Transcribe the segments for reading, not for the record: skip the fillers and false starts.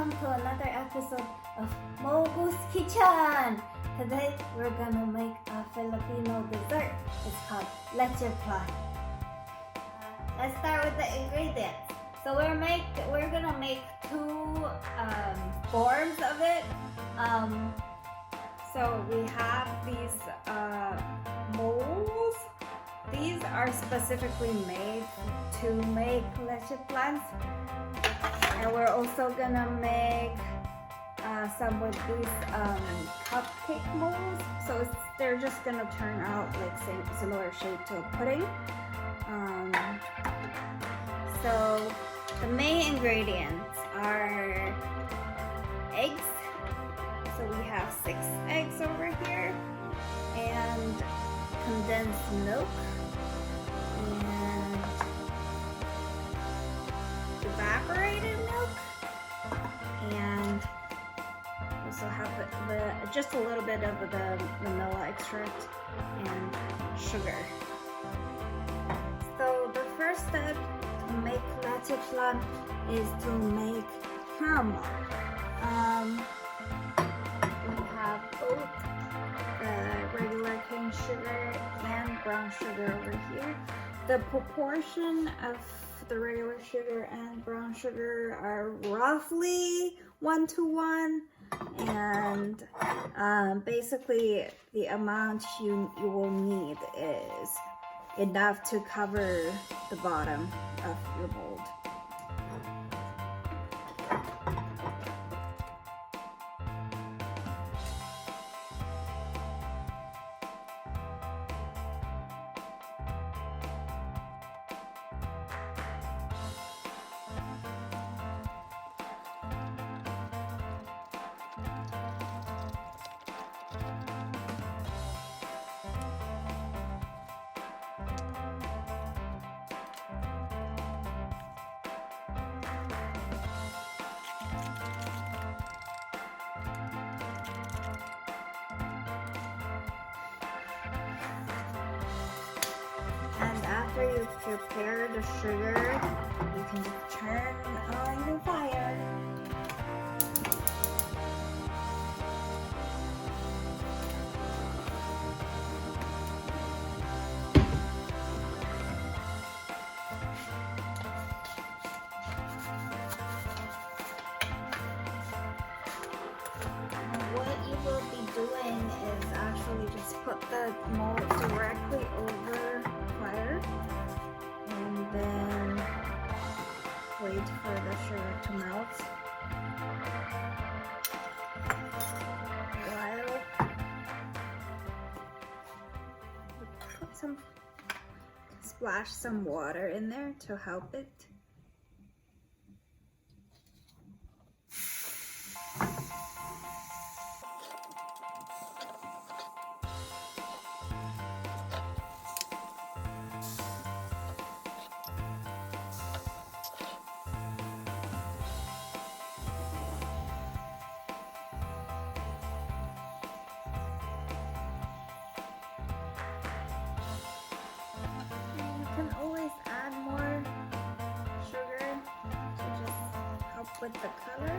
welcome to another episode of Mogu's Kitchen. Today we're gonna make a Filipino dessert. It's called leche flan. Let's start with the ingredients. So we're gonna make two forms of it. So we have these molds. These are specifically made to make leche flans. And we're also gonna make some with these cupcake molds. So they're just gonna turn out like similar shape to a pudding. So the main ingredients are eggs. So we have 6 eggs over here, and condensed milk, and evaporated milk, and also have just a little bit of the vanilla extract and sugar. So the first step to make leche flan is to make caramel. We have both the regular cane sugar and brown sugar over here. The proportion of the regular sugar and brown sugar are roughly 1:1, and basically the amount you will need is enough to cover the bottom of your mold. And after you prepare the sugar, you can turn on your fire. And what you will be doing is actually just put the mold directly over fire, and then wait for the sugar to melt while splash some water in there to help it. You can always add more sugar to just help with the color.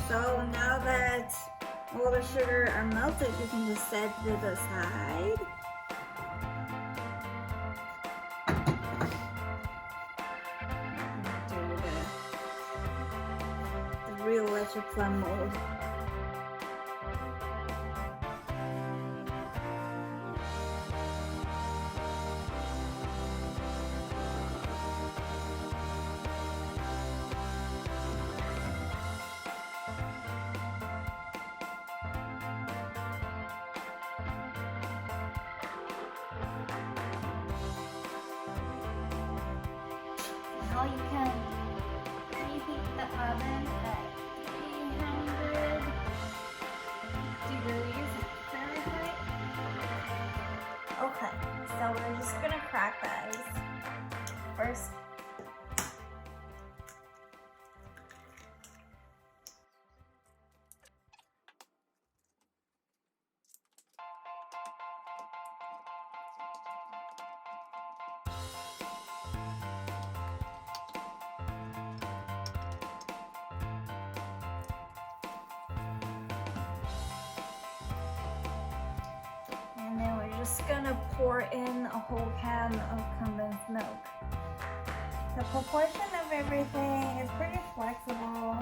So now that all the sugar are melted, you can just set it aside. Do the real leche flan mold. Now you can preheat the oven at 300 degrees Fahrenheit. Okay, so we're just gonna crack the ice first. And then we're just gonna pour in a whole can of condensed milk. The proportion of everything is pretty flexible.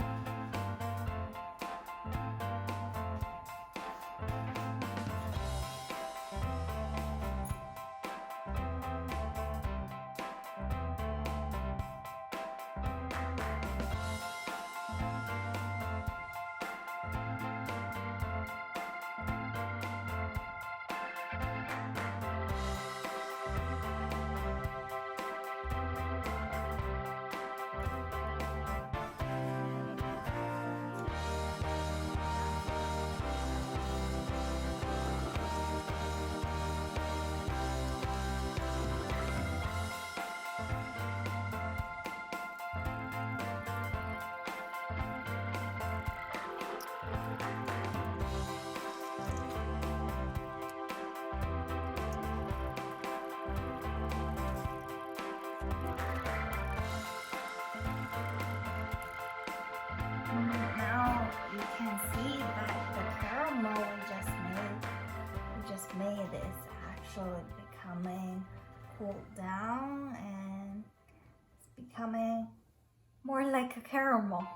Now you can see that the caramel we just made is actually becoming cooled down, and it's becoming more like a caramel.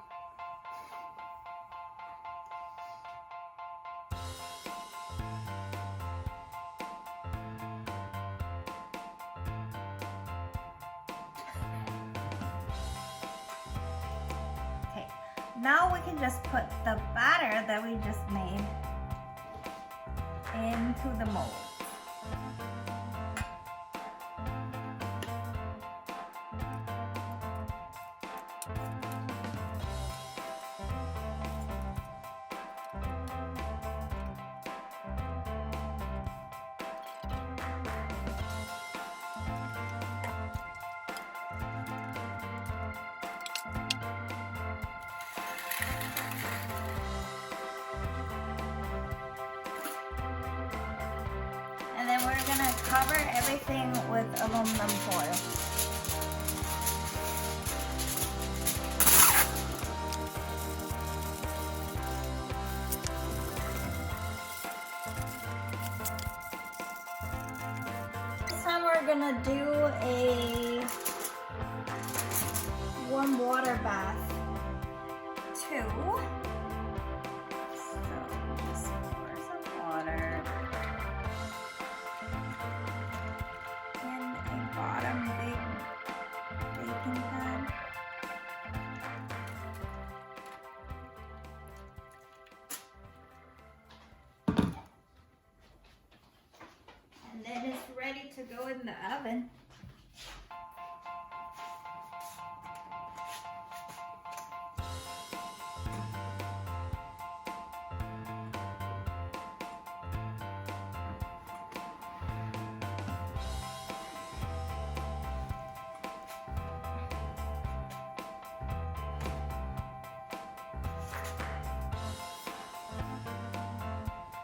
Now we can just put the batter that we just made into the mold. And then we're gonna cover everything with aluminum foil. This time we're gonna do a warm water bath too. So just pour some water in a bottom big baking pan. And then it's ready to go in the oven.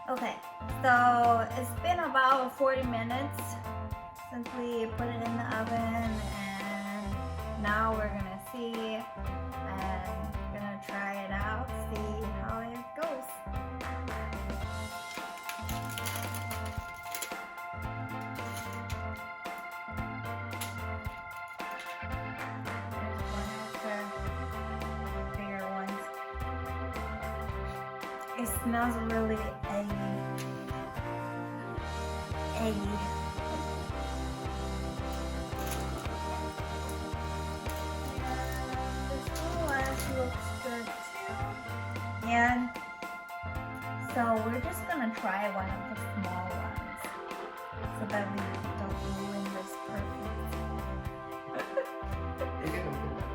Okay, so it's been about 40 minutes since we put it in the oven, and now we're gonna see and gonna try it out, see It smells really eggy. Eggy. This one looks good too. And so we're just gonna try one of the small ones so that we don't ruin this perfume. You can open that.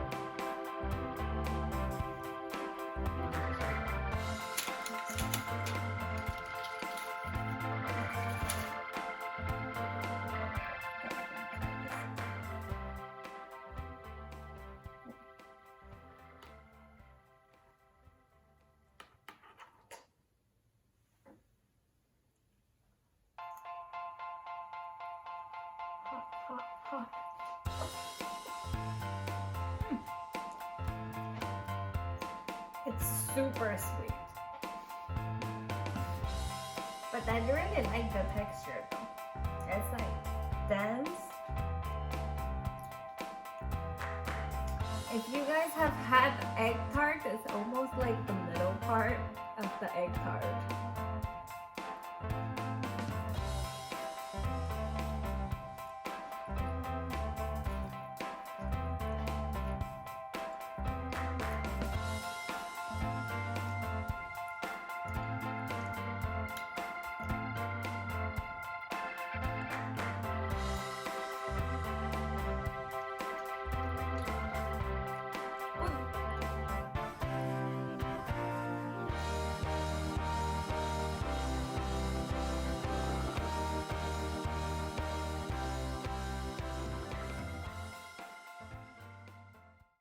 Hot, hot. It's super sweet. But I really like the texture though. It's like dense. If you guys have had egg tart, it's almost like the middle part of the egg tart.